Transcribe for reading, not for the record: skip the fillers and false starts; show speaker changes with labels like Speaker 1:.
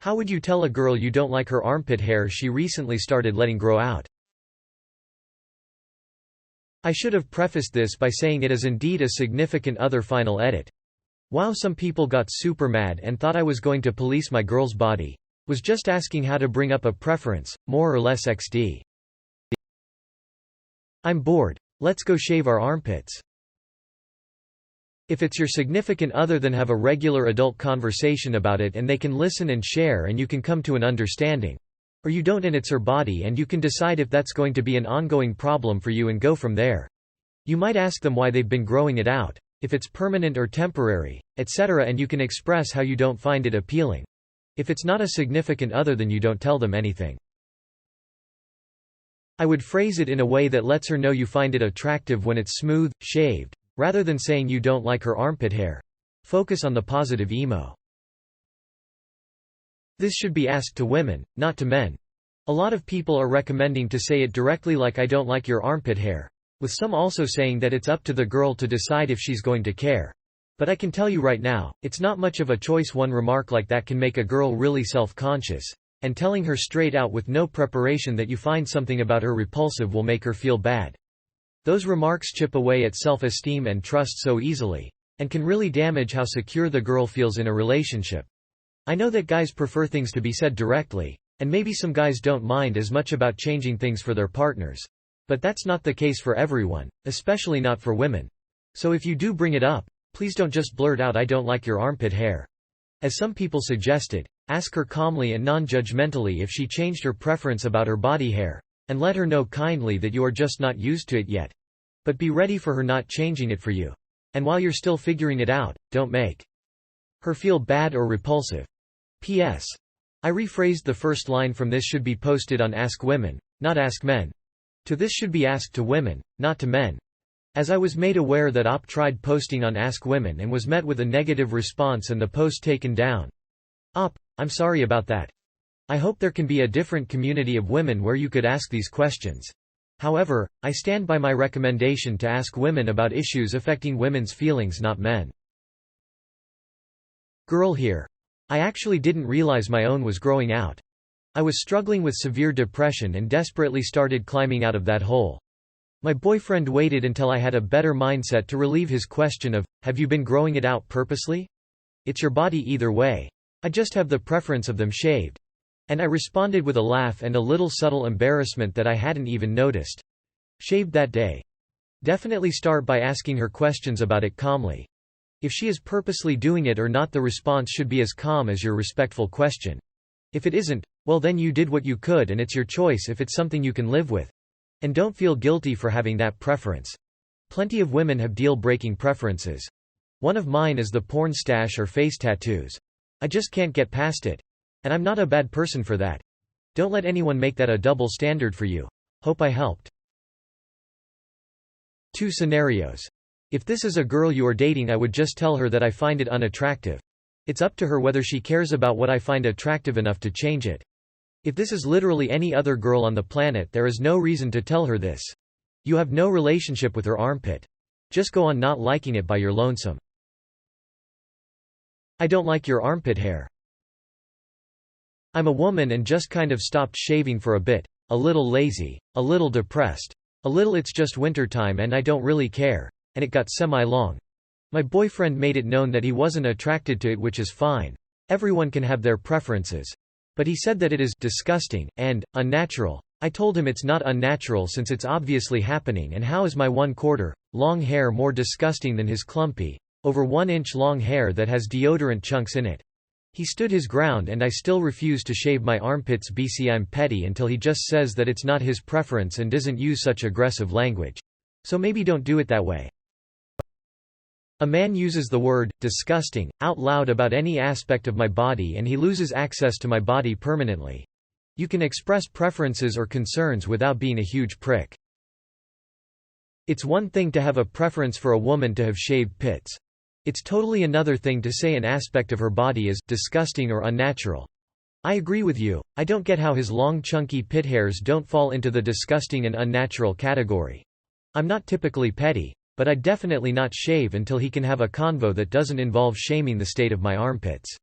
Speaker 1: How would you tell a girl you don't like her armpit hair she recently started letting grow out? I should have prefaced this by saying it is indeed a significant other final edit. Wow, some people got super mad and thought I was going to police my girl's body. Was just asking how to bring up a preference, more or less XD. I'm bored. Let's go shave our armpits. If it's your significant other, then have a regular adult conversation about it and they can listen and share and you can come to an understanding. Or you don't and it's her body and you can decide if that's going to be an ongoing problem for you and go from there. You might ask them why they've been growing it out, if it's permanent or temporary, etc., and you can express how you don't find it appealing. If it's not a significant other, then you don't tell them anything. I would phrase it in a way that lets her know you find it attractive when it's smooth, shaved, rather than saying you don't like her armpit hair. Focus on the positive emo. This should be asked to women, not to men. A lot of people are recommending to say it directly, like I don't like your armpit hair, with some also saying that it's up to the girl to decide if she's going to care. But I can tell you right now, it's not much of a choice. One remark like that can make a girl really self-conscious, and telling her straight out with no preparation that you find something about her repulsive will make her feel bad. Those remarks chip away at self-esteem and trust so easily, and can really damage how secure the girl feels in a relationship. I know that guys prefer things to be said directly, and maybe some guys don't mind as much about changing things for their partners. But that's not the case for everyone, especially not for women. So if you do bring it up, please don't just blurt out I don't like your armpit hair. As some people suggested, ask her calmly and non-judgmentally if she changed her preference about her body hair, and let her know kindly that you are just not used to it yet. But be ready for her not changing it for you. And while you're still figuring it out, don't make her feel bad or repulsive. P.S. I rephrased the first line from this should be posted on Ask Women, not Ask Men. To this should be asked to women, not to men. As I was made aware that OP tried posting on Ask Women and was met with a negative response and the post taken down. OP, I'm sorry about that. I hope there can be a different community of women where you could ask these questions. However, I stand by my recommendation to ask women about issues affecting women's feelings, not men. Girl here. I actually didn't realize my own was growing out. I was struggling with severe depression and desperately started climbing out of that hole. My boyfriend waited until I had a better mindset to relieve his question of, have you been growing it out purposely? It's your body either way. I just have the preference of them shaved. And I responded with a laugh and a little subtle embarrassment that I hadn't even noticed. Shaved that day. Definitely start by asking her questions about it calmly. If she is purposely doing it or not, the response should be as calm as your respectful question. If it isn't, well then you did what you could and it's your choice if it's something you can live with. And don't feel guilty for having that preference. Plenty of women have deal-breaking preferences. One of mine is the porn stash or face tattoos. I just can't get past it. And I'm not a bad person for that. Don't let anyone make that a double standard for you. Hope I helped. 2 scenarios. If this is a girl you are dating, I would just tell her that I find it unattractive. It's up to her whether she cares about what I find attractive enough to change it. If this is literally any other girl on the planet, there is no reason to tell her this. You have no relationship with her armpit. Just go on not liking it by your lonesome. I don't like your armpit hair. I'm a woman and just kind of stopped shaving for a bit. A little lazy, a little depressed, a little it's just wintertime and I don't really care, and it got semi-long. My boyfriend made it known that he wasn't attracted to it, which is fine. Everyone can have their preferences. But he said that it is disgusting and unnatural. I told him it's not unnatural since it's obviously happening, and how is my 1/4 long hair more disgusting than his clumpy, over 1 inch long hair that has deodorant chunks in it? He stood his ground and I still refuse to shave my armpits. BC I'm petty until he just says that it's not his preference and doesn't use such aggressive language. So maybe don't do it that way. A man uses the word disgusting out loud about any aspect of my body and he loses access to my body permanently. You can express preferences or concerns without being a huge prick. It's one thing to have a preference for a woman to have shaved pits. It's totally another thing to say an aspect of her body is disgusting or unnatural. I agree with you. I don't get how his long chunky pit hairs don't fall into the disgusting and unnatural category. I'm not typically petty, but I'd definitely not shave until he can have a convo that doesn't involve shaming the state of my armpits.